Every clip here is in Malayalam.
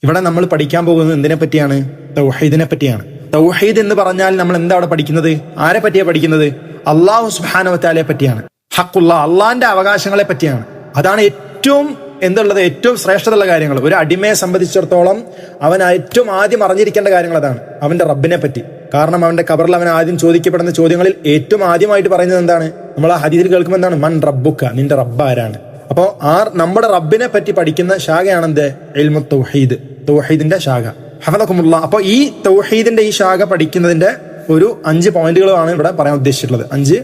ഇവിടെ നമ്മൾ പഠിക്കാൻ പോകുന്നത് എന്തിനെ പറ്റിയാണ്? തൗഹീദിനെ പറ്റിയാണ്. തൗഹീദ് എന്ന് പറഞ്ഞാൽ നമ്മൾ എന്താ അവിടെ പഠിക്കുന്നത്? ആരെ പറ്റിയാണ് പഠിക്കുന്നത്? അള്ളാഹു സുബ്ഹാനഹു വ തആലയെ പറ്റിയാണ്. ഹഖുള്ള അള്ളാഹിന്റെ അവകാശങ്ങളെ പറ്റിയാണ്. അതാണ് ഏറ്റവും ഏറ്റവും ശ്രേഷ്ഠതയുള്ള കാര്യങ്ങൾ. ഒരു അടിമയെ സംബന്ധിച്ചിടത്തോളം അവൻ ഏറ്റവും ആദ്യം അറിഞ്ഞിരിക്കേണ്ട കാര്യങ്ങൾ അതാണ്, അവന്റെ റബ്ബിനെ പറ്റി. കാരണം അവന്റെ ഖബറിൽ അവൻ ആദ്യം ചോദിക്കപ്പെടുന്ന ചോദ്യങ്ങളിൽ ഏറ്റവും ആദ്യമായിട്ട് പറയുന്നത് എന്താണ്? നമ്മൾ ആ ഹദീസിൽ കേൾക്കുമ്പോൾ എന്താണ്? മൻ റബ്ബുക, നിന്റെ റബ്ബ് ആരാണ്? അപ്പോ നമ്മുടെ റബ്ബിനെ പറ്റി പഠിക്കുന്ന ശാഖയാണെന്ത്? ഇൽമു തൗഹീദ്, തൗഹീദിന്റെ ശാഖ. ഹഫദകുമുല്ലാഹ്. അപ്പൊ ഈ തൗഹീദിന്റെ ഈ ശാഖ പഠിക്കുന്നതിന്റെ ഒരു 5 പോയിന്റുകളാണ് ഇവിടെ പറയാൻ ഉദ്ദേശിച്ചിട്ടുള്ളത്. 5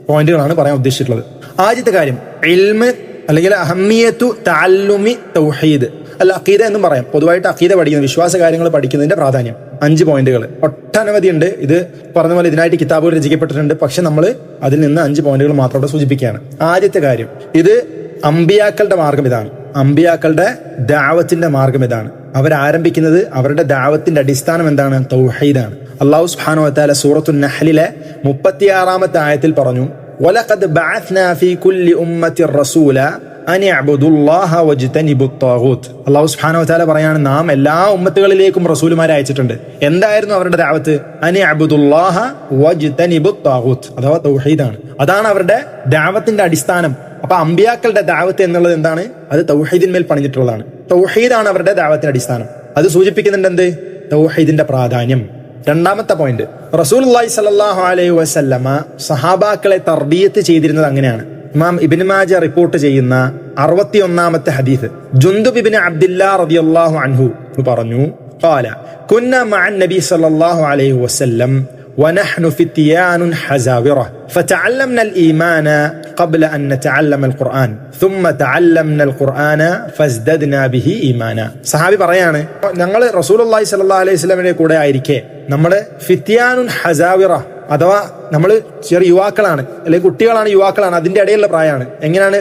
പോയിന്റുകളാണ് പറയാൻ ഉദ്ദേശിച്ചിട്ടുള്ളത്. ആദ്യത്തെ കാര്യം ഇൽമ് അല്ലെങ്കിൽ അഹമ്മിയത്തു തഅല്ലുമി തൗഹീദ് അല്ല അഖീദ എന്നും പറയാം. പൊതുവായിട്ട് അഖീദ പഠിക്കുന്നത്, വിശ്വാസ കാര്യങ്ങൾ പഠിക്കുന്നതിന്റെ പ്രാധാന്യം. 5 പോയിന്റുകൾ ഒട്ടനവധി ഉണ്ട്. ഇത് പറഞ്ഞ പോലെ ഇതിനായിട്ട് കിതാബുകൾ രചിക്കപ്പെട്ടിട്ടുണ്ട്. പക്ഷെ നമ്മൾ അതിൽ നിന്ന് 5 പോയിന്റുകൾ മാത്രം ഇവിടെ സൂചിപ്പിക്കുകയാണ്. ആദ്യത്തെ കാര്യം, ഇത് അമ്പിയാക്കളുടെ മാർഗം ഇതാണ്. അമ്പിയാക്കളുടെ ദഅവത്തിന്റെ മാർഗം ഇതാണ്. അവരാരംഭിക്കുന്നത്, അവരുടെ ദഅവത്തിന്റെ അടിസ്ഥാനം എന്താണ്? തൗഹീദാണ്. അല്ലാഹു സുബ്ഹാനഹു വ തആല സൂറത്തുൻ നഹ്ലിലെ 36-ാമത്തെ ആയത്തിൽ പറഞ്ഞു, വലഖദ് ബഅത്നാ ഫീ കുല്ലി ഉമ്മത്തിർ റസൂല അൻ ഇഅ്ബുദുല്ലാഹ വജ്തനിബുത് ത്വാഗൂത്ത്. അല്ലാഹു സുബ്ഹാനഹു വ തആല പറയാണ്, നാം എല്ലാ ഉമ്മത്തുകളിലേക്കും റസൂലുമാരെ അയച്ചിട്ടുണ്ട്. എന്തായിരുന്നു അവരുടെ ദഅവത്ത്? അൻ ഇഅ്ബുദുല്ലാഹ വജ്തനിബുത് ത്വാഗൂത്ത്, അഥവാ തൗഹീദാണ്. അതാണ് അവരുടെ ദഅവത്തിന്റെ അടിസ്ഥാനം. അപ്പൊ അമ്പിയാക്കളുടെ ദഅവത്ത് എന്നുള്ളത് എന്താണ്? അത് തൗഹീദിന്മേൽ പണിഞ്ഞിട്ടുള്ളതാണ്. തൗഹീദാണ് അവരുടെ ദഅവത്തിന്റെ അടിസ്ഥാനം. അത് സൂചിപ്പിക്കുന്നുണ്ട് എന്ത്? തൗഹീദിന്റെ പ്രാധാന്യം. രണ്ടാമത്തെ പോയിന്റ്, റസൂലുള്ളാഹി സ്വല്ലല്ലാഹു അലൈഹി വസല്ലമ സഹാബാക്കളെ തർബിയത്ത് ചെയ്തിരുന്നത് അങ്ങനെയാണ്. ഇമാം ഇബ്നു മാജ റിപ്പോർട്ട് ചെയ്യുന്ന 61-ാമത്തെ ഹദീസ്, ജുന്ദുബ് ഇബ്നു അബ്ദില്ലാഹ് റളിയല്ലാഹു അൻഹു പറഞ്ഞു, ഖാല കുന്ന മഅൻ നബി സ്വല്ലല്ലാഹു അലൈഹി വസല്ലം ونحن فتيان حزاورة فتعلمنا الإيمان قبل أن نتعلم القرآن ثم تعلمنا القرآن فازددنا به إيمانا. സഹാബി പറയാണ്, ഞങ്ങൾ റസൂലുള്ളാഹി സ്വല്ലല്ലാഹു അലൈഹി വസല്ലമയുടെ കൂടെ ആയിരിക്കെ നമ്മുടെ ഫിത്യാനുൻ ഹസാവിറ, അഥവാ നമ്മൾ ചെറിയ യുവാക്കളാണ്, അല്ലെങ്കിൽ കുട്ടികളാണ്, യുവാക്കളാണ്, അതിന്റെ ഇടയിലുള്ള പ്രായമാണ്. എങ്ങനെയാണ്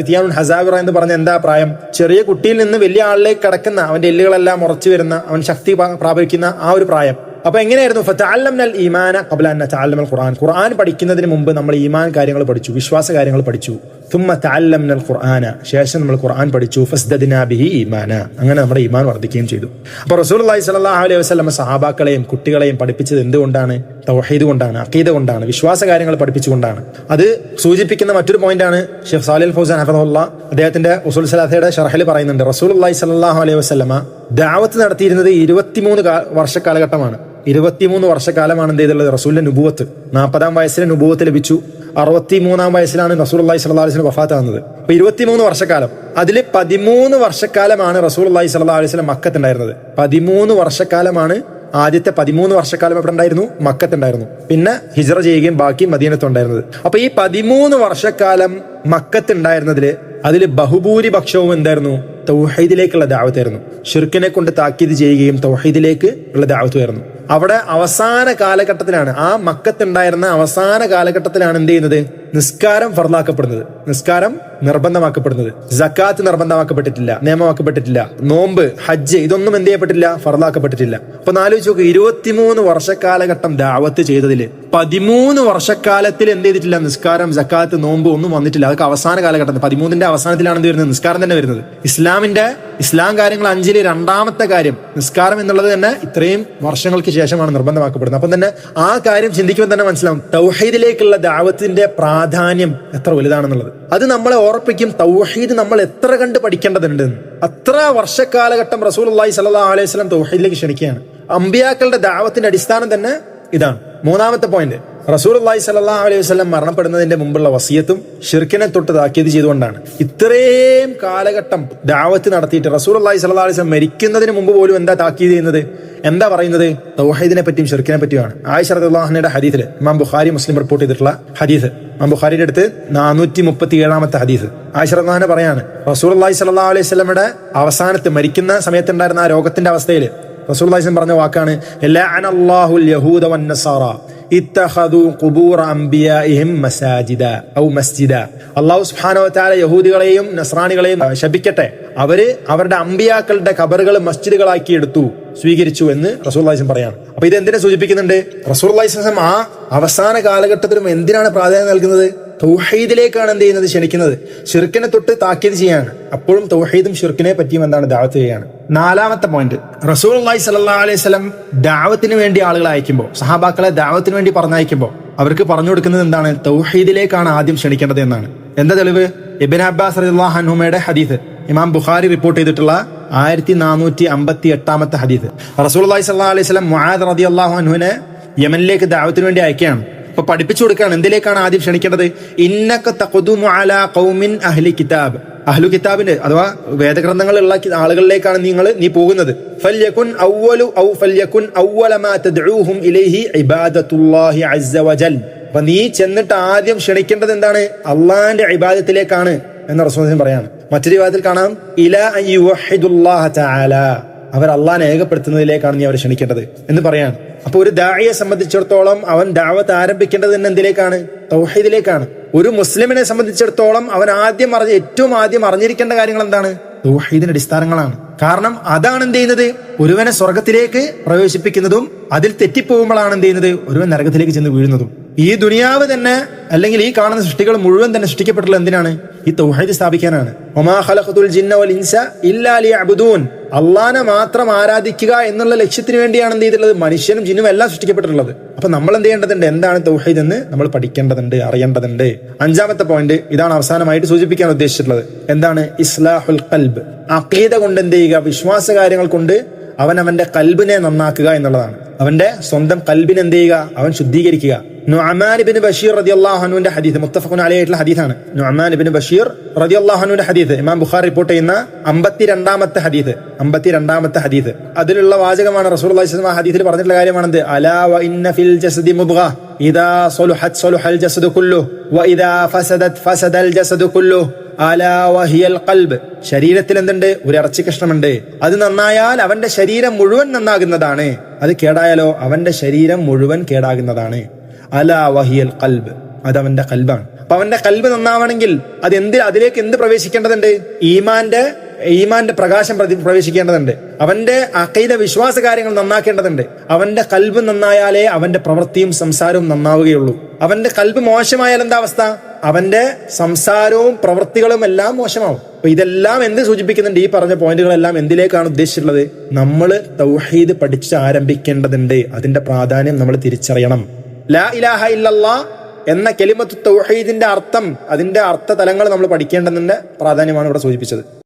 ഫിത്യാനുൻ ഹസാവിറ എന്ന് പറഞ്ഞ എന്താ പ്രായം? ചെറിയ കുട്ടിയിൽ നിന്ന് വലിയ ആളിലേക്ക് കടക്കുന്ന, അവന്റെ എല്ലുകളെല്ലാം ഉറച്ചു വരുന്ന, അവൻ ശക്തി പ്രാപിക്കുന്ന ആ ഒരു പ്രായം. അപ്പൊ എങ്ങനെയായിരുന്നു? ഫതഅല്ലംനൽ ഈമാന ഖബ്ല അൻ നതഅല്ലമൽ ഖുർആൻ. ഖുർആൻ പഠിക്കുന്നതിന് മുമ്പ് നമ്മൾ ഈമാൻ കാര്യങ്ങൾ പഠിച്ചു, വിശ്വാസ കാര്യങ്ങൾ പഠിച്ചു. തുമ്മ തഅല്ലംനൽ ഖുർആന, ശേഷം നമ്മൾ ഖുർആൻ പഠിച്ചു. ഫസ്ദദ്നാ ബിഹി ഈമാന, അങ്ങനെ നമ്മുടെ ഈമാൻ വർദ്ധിക്കുകയും ചെയ്തു. അപ്പൊ റസൂലുള്ളാഹി സ്വല്ലല്ലാഹു അലൈഹി വസല്ലം സഹാബാക്കളെയും കുട്ടികളെയും പഠിപ്പിച്ചത് എന്തുകൊണ്ടാണ്? തൗഹീദ് കൊണ്ടാണ്, അഖീദ കൊണ്ടാണ്, വിശ്വാസ കാര്യങ്ങൾ പഠിപ്പിച്ചുകൊണ്ടാണ്. അത് സൂചിപ്പിക്കുന്ന മറ്റൊരു പോയിന്റാണ് ഷെയ്ഖ് സാലിഹ് ഫൗസാൻ ഹഫദഹുല്ലാഹ് അദ്ദേഹത്തിന്റെ ഉസൂൽ സലാസയുടെ ശർഹിൽ പറയുന്നുണ്ട്. റസൂലുള്ളാഹി സ്വല്ലല്ലാഹു അലൈഹി വസല്ലമ ദഅവത്ത് നടത്തിയിരുന്നത് 23 വർഷക്കാലഘട്ടമാണ്. 23 വർഷക്കാലമാണ് എന്ത് ചെയ്തുള്ളത്? റസൂലിന്റെ നുബുവത്ത്. 40-ാം വയസ്സിലെ നുബുവത്ത് ലഭിച്ചു. 63-ാം വയസ്സിലാണ് റസൂലുള്ളാഹി സ്വല്ലല്ലാഹു അലൈഹി വസല്ലം വഫാത്താകുന്നത്. അപ്പൊ 23 വർഷക്കാലം. അതിൽ 13 വർഷക്കാലമാണ് റസൂലുള്ളാഹി സ്വല്ലല്ലാഹു അലൈഹി വസല്ലം മക്കത്തുണ്ടായിരുന്നത്. 13 വർഷക്കാലമാണ്. ആദ്യത്തെ 13 വർഷക്കാലം എവിടെ ഉണ്ടായിരുന്നു? മക്കത്തുണ്ടായിരുന്നു. പിന്നെ ഹിജ്റ ചെയ്യുകയും ബാക്കി മദീനത്തുണ്ടായിരുന്നത്. അപ്പൊ ഈ 13 വർഷക്കാലം മക്കത്തുണ്ടായിരുന്നതില് അതിൽ ബഹുഭൂരിപക്ഷവും എന്തായിരുന്നു? തൗഹീദിലേക്കുള്ള ദഅവത്തായിരുന്നു. ശിർക്കിനെ കൊണ്ട് താക്കീത് ചെയ്യുകയും തൗഹീദിലേക്ക് ഉള്ള ദഅവത്തായിരുന്നു. അവിടെ അവസാന കാലഘട്ടത്തിലാണ്, ആ മക്കത്തുണ്ടായിരുന്ന അവസാന കാലഘട്ടത്തിലാണ് എന്ത് ചെയ്യുന്നത്? നിസ്കാരം ഫർളാക്കപ്പെടുന്നത്, നിസ്കാരം നിർബന്ധമാക്കപ്പെടുന്നത്. സക്കാത്ത് നിർബന്ധമാക്കപ്പെട്ടിട്ടില്ല, നിയമമാക്കപ്പെട്ടിട്ടില്ല. നോമ്പ്, ഹജ്ജ്, ഇതൊന്നും എന്ത് ചെയ്യപ്പെട്ടില്ല? ഫർളാക്കപ്പെട്ടിട്ടില്ല. അപ്പൊ ആലോചിച്ച് നോക്ക്, 23 വർഷക്കാലഘട്ടം ദഅവത്ത് ചെയ്തതിൽ 13 വർഷക്കാലത്തിൽ എന്ത് ചെയ്തിട്ടില്ല? നിസ്കാരം, സക്കാത്ത്, നോമ്പ് ഒന്നും വന്നിട്ടില്ല. അതൊക്കെ അവസാന കാലഘട്ടത്തിൽ 13ന്റെ അവസാനത്തിലാണ് എന്ത് വരുന്നത്? നിസ്കാരം തന്നെ വരുന്നത്. ഇസ്ലാം കാര്യങ്ങൾ 5-ൽ 2-ാമത്തെ കാര്യം നിസ്കാരം എന്നുള്ളത് തന്നെ ഇത്രയും വർഷങ്ങൾക്ക് ശേഷമാണ് നിർബന്ധമാക്കപ്പെടുന്നത്. അപ്പം തന്നെ ആ കാര്യം ചിന്തിക്കുമ്പോൾ തന്നെ മനസ്സിലാവും തൗഹീദിലേക്കുള്ള ദഅവത്തിന്റെ പ്രാധാന്യം എത്ര വലുതാണെന്നുള്ളത്. അത് നമ്മളെ ഓർപ്പിക്കും തൗഹീദ് നമ്മൾ എത്ര കണ്ട് പഠിക്കേണ്ടതുണ്ട്. അത്ര വർഷക്കാലഘട്ടം റസൂലുള്ളാഹി സ്വല്ലല്ലാഹു അലൈഹി വസല്ലം തൗഹീദിലേക്ക് ക്ഷണിക്കുകയാണ്. അമ്പിയാക്കളുടെ ദഅവത്തിന്റെ അടിസ്ഥാനം തന്നെ ഇതാണ്. 3-ാമത്തെ പോയിന്റ്, റസൂലുള്ളാഹി സ്വല്ലല്ലാഹു അലൈഹി വസല്ലം മരണപ്പെടുന്നതിന്റെ മുമ്പുള്ള വസിയത്തും ശിർക്കിനെ തൊട്ട് താക്കീത് ചെയ്തുകൊണ്ടാണ്. ഇത്രയും കാലഘട്ടം ദഅവത്ത് നടത്തിയിട്ട് റസൂലുള്ളാഹി സ്വല്ലല്ലാഹു അലൈഹി വസല്ലം മരിക്കുന്നതിന് മുമ്പ് പോലും എന്താ താക്കീത് ചെയ്യുന്നത്? എന്താ പറയുന്നത്? തൗഹീദിനെ പറ്റിയും ശിർക്കിനെ പറ്റിയുമാണ്. ആയിഷ റളിയല്ലാഹു അൻഹയുടെ ഹദീസിൽ, ഇമാം ബുഖാരി മുസ്ലിം റിപ്പോർട്ട് ചെയ്തിട്ടുള്ള ഹദീസ്, ഇമാം ബുഖാരിയുടെ അടുത്ത് 437-ാമത്തെ ഹദീസ്. ആയിഷ റളിയല്ലാഹു അൻഹ പറയാണ്, റസൂലുള്ളാഹി സ്വല്ലല്ലാഹു അലൈഹി വസല്ലമയുടെ അവസാനത്ത് മരിക്കുന്ന സമയത്തുണ്ടായിരുന്ന ആ രോഗത്തിന്റെ അവസ്ഥയിൽ റസൂലുള്ളാഹി സ്വല്ലല്ലാഹു അലൈഹി വസല്ലം പറഞ്ഞ വാക്കാണ്, ലഅനല്ലാഹുൽ യഹൂദ വന്നസാറ ഇത്തഖദു ഖുബൂറ അംബിയാഇഹിം മസാജിദ ഔ മസ്ജിദ. അല്ലാഹു സുബ്ഹാനഹു വ തആല യഹൂദികളെയും നസ്രാനികളെയും ശപിക്കട്ടെ, അവര് അവരുടെ അമ്പിയാക്കളുടെ ഖബറുകൾ മസ്ജിദുകളാക്കി എടുത്തു, സ്വീകരിച്ചു എന്ന് റസൂലുള്ളാഹി സ്വല്ലല്ലാഹു അലൈഹി വസല്ലം പറയാണ്. അപ്പൊ ഇത് എന്തിനെ സൂചിപ്പിക്കുന്നുണ്ട്? റസൂലുള്ളാഹി സ്വല്ലല്ലാഹു അലൈഹി വസല്ലം ആ അവസാന കാലഘട്ടത്തിലും എന്തിനാണ് പ്രാധാന്യം നൽകുന്നത്? തൗഹീദിലേക്കാണ് എന്ത് ചെയ്യുന്നത്, ക്ഷണിക്കുന്നത്. ഷിർക്കിനെ തൊട്ട് താക്കീത് ചെയ്യാണ്. അപ്പോഴും തൗഹീദും ഷിർക്കിനെ പറ്റിയും എന്താണ്, ദഅവത്ത് ചെയ്യാണ്. 4-ാമത്തെ പോയിന്റ്, റസൂലുള്ളാഹി സ്വല്ലല്ലാഹു അലൈഹി വസല്ലം ദഅവത്തിന് വേണ്ടി ആളുകളെ അയക്കുമ്പോൾ, സഹാബാക്കളെ ദഅവത്തിന് വേണ്ടി പറഞ്ഞയക്കുമ്പോൾ അവർക്ക് പറഞ്ഞു കൊടുക്കുന്നത് എന്താണ്, തൗഹീദിലേക്കാണ് ആദ്യം ക്ഷണിക്കേണ്ടത് എന്നാണ്. എന്താ തെളിവ്? ഇബ്നു അബ്ബാസ് റളിയല്ലാഹു അൻഹുമയുടെ ഹദീസ്, ഇമാം ബുഖാരി റിപ്പോർട്ട് ചെയ്തിട്ടുള്ള 1458-ാമത്തെ ഹദീസ്. റസൂലുള്ളാഹി സ്വല്ലല്ലാഹു അലൈഹി വസല്ലം മുആദ് റളിയല്ലാഹു അൻഹുവിനെ യമനിലേക്ക് ദഅവത്തിന് വേണ്ടി അയക്കുകയാണ്. അപ്പൊ പഠിപ്പിച്ചു കൊടുക്കുകയാണ് എന്തിലേക്കാണ് ആദ്യം ക്ഷണിക്കേണ്ടത്. ഇന്നക തഖ്ദുമു അലാ ഖൗമിൻ അഹ്ലി കിതാബ്, അഹ്ലു കിതാബിന്റെ അഥവാ വേദഗ്രന്ഥങ്ങളുള്ള ആളുകളിലേക്കാണ് നീ പോകുന്നത്. ഫൽയകുൻ അവ്വല മാ തദ്ഉഹും ഇലൈഹി ഇബാദത്തുല്ലാഹി അസ്സ വജൽ. അപ്പൊ നീ ചെന്നിട്ട് ആദ്യം ക്ഷണിക്കേണ്ടത് എന്താണ്, അള്ളാഹിന്റെ ഇബാദത്തിലേക്കാണ് എന്ന് റസൂലുള്ളാഹി പറയാണ്. മറ്റൊരു വിവാദത്തിൽ കാണാം, ഇലാ അൻ യുവഹിദുല്ലാഹ തആല, അവർ അള്ളാഹിനെ ഏകപ്പെടുത്തുന്നതിലേക്കാണ് നീ അവരെ ക്ഷണിക്കേണ്ടത് എന്ന് പറയാണ്. അപ്പൊ ഒരു ദാഇയെ സംബന്ധിച്ചിടത്തോളം അവൻ ദഅവത്ത് ആരംഭിക്കേണ്ടത് തന്നെ എന്തിലേക്കാണ്, തൗഹീദിലേക്കാണ്. ഒരു മുസ്ലിമിനെ സംബന്ധിച്ചിടത്തോളം അവൻ ഏറ്റവും ആദ്യം അറിഞ്ഞിരിക്കേണ്ട കാര്യങ്ങൾ എന്താണ്, തൗഹീദിന്റെ അടിസ്ഥാനങ്ങളാണ്. കാരണം അതാണ് എന്ത് ചെയ്യുന്നത്, ഒരുവനെ സ്വർഗത്തിലേക്ക് പ്രവേശിപ്പിക്കുന്നതും അതിൽ തെറ്റിപ്പോകുമ്പോഴാണ് എന്ത് ചെയ്യുന്നത്, ഒരുവൻ നരകത്തിലേക്ക് ചെന്ന് വീഴുന്നതും. ഈ ദുനിയാവ് തന്നെ അല്ലെങ്കിൽ ഈ കാണുന്ന സൃഷ്ടികൾ മുഴുവൻ തന്നെ സൃഷ്ടിക്കപ്പെട്ടുള്ള എന്തിനാണ്, ഈ തൗഹീദ് സ്ഥാപിക്കാനാണ്. വമാ ഖലഖതുൽ ജിന്ന വൽ ഇൻസ ഇല്ലാ ലിയഅ്ബുദൂൻ, അള്ളാഹനെ മാത്രം ആരാധിക്കുക എന്നുള്ള ലക്ഷ്യത്തിന് വേണ്ടിയാണ് എന്ത് ചെയ്തിട്ടുള്ളത്, മനുഷ്യനും ജിന്നും എല്ലാം സൃഷ്ടിക്കപ്പെട്ടിട്ടുള്ളത്. അപ്പൊ നമ്മൾ എന്ത് ചെയ്യേണ്ടതുണ്ട്, എന്താണ് തൗഹീദ് എന്ന് നമ്മൾ പഠിക്കേണ്ടതുണ്ട്, അറിയേണ്ടതുണ്ട്. 5-ാമത്തെ പോയിന്റ് ഇതാണ് അവസാനമായിട്ട് സൂചിപ്പിക്കാൻ ഉദ്ദേശിച്ചിട്ടുള്ളത്. എന്താണ്, ഇസ്ലാഹുൽ ഖൽബ്. അഖീദ കൊണ്ട് എന്ത് ചെയ്യുക, വിശ്വാസ കാര്യങ്ങൾ കൊണ്ട് അവന്റെ കൽബിനെ നന്നാക്കുക എന്നുള്ളതാണ്. അവന്റെ സ്വന്തം കൽബിനെ എന്ത് ചെയ്യുക, അവൻ ശുദ്ധീകരിക്കുക. നുഅമാൻ ഇബ്നു ബഷീർ റളിയല്ലാഹു അൻഹുവിന്റെ ഹദീസ്, മുത്തഫഖുൻ അലൈഹിയുള്ള ഹദീസാണ്. നുഅമാൻ ഇബ്നു ബഷീർ റളിയല്ലാഹു അൻഹുവിന്റെ ഹദീസ്, ഇമാം ബുഖാരി റിപ്പോർട്ട് ചെയ്യുന്ന 52-ാമത്തെ ഹദീസ്. അതിലുള്ള വാചകമാണ് റസൂലുള്ളാഹി സ്വല്ലല്ലാഹു അലൈഹി വസല്ലം ഹദീസിൽ പറഞ്ഞിട്ടുള്ള കാര്യമാണെന്ത്, അലാ വ ഇന്ന ഫിൽ ജസദി മുദ്ഗ ഇദാ സലുഹത് സലുഹൽ ജസദു കുല്ലു വ ഇദാ ഫസദത് ഫസദൽ ജസദു കുല്ലു അലാ വഹിയൽ ഖൽബ്. ശരീരത്തിൽ എന്തുണ്ട്, ഒരു ഇറച്ചി കഷ്ണമുണ്ട്. അത് നന്നായാൽ അവന്റെ ശരീരം മുഴുവൻ നന്നാകുന്നതാണ്. അത് കേടായാലോ അവന്റെ ശരീരം മുഴുവൻ കേടാകുന്നതാണ്. അലാ വഹിയൽ ഖൽബ്, അത് അവന്റെ കൽബാണ്. അപ്പൊ അവന്റെ കൽബ് നന്നാവണമെങ്കിൽ അതിലേക്ക് എന്ത് പ്രവേശിക്കേണ്ടതുണ്ട്, ഈമാന്റെ പ്രകാശം പ്രവേശിക്കേണ്ടതുണ്ട്. അവന്റെ അഖീദ വിശ്വാസ കാര്യങ്ങൾ നന്നാക്കേണ്ടതുണ്ട്. അവന്റെ കൽബ് നന്നായാലേ അവന്റെ പ്രവൃത്തിയും സംസാരവും നന്നാവുകയുള്ളൂ. അവന്റെ കൽബ് മോശമായാൽ എന്താ അവസ്ഥ, അവന്റെ സംസാരവും പ്രവൃത്തികളും എല്ലാം മോശമാവും. അപ്പൊ ഇതെല്ലാം എന്ത് സൂചിപ്പിക്കുന്നുണ്ട്, ഈ പറഞ്ഞ പോയിന്റുകളെല്ലാം എന്തിലേക്കാണ് ഉദ്ദേശിച്ചിട്ടുള്ളത്, നമ്മൾ തൗഹീദ് പഠിച്ച് ആരംഭിക്കേണ്ടതുണ്ട്. അതിന്റെ പ്രാധാന്യം നമ്മൾ തിരിച്ചറിയണം. ലാ ഇലാഹ ഇല്ലല്ലാഹ് എന്ന കലിമത്തു തൗഹീദിന്റെ അർത്ഥം, അതിന്റെ അർത്ഥ തലങ്ങൾ നമ്മൾ പഠിക്കേണ്ടതിന്റെ പ്രാധാന്യമാണ് ഇവിടെ സൂചിപ്പിച്ചത്.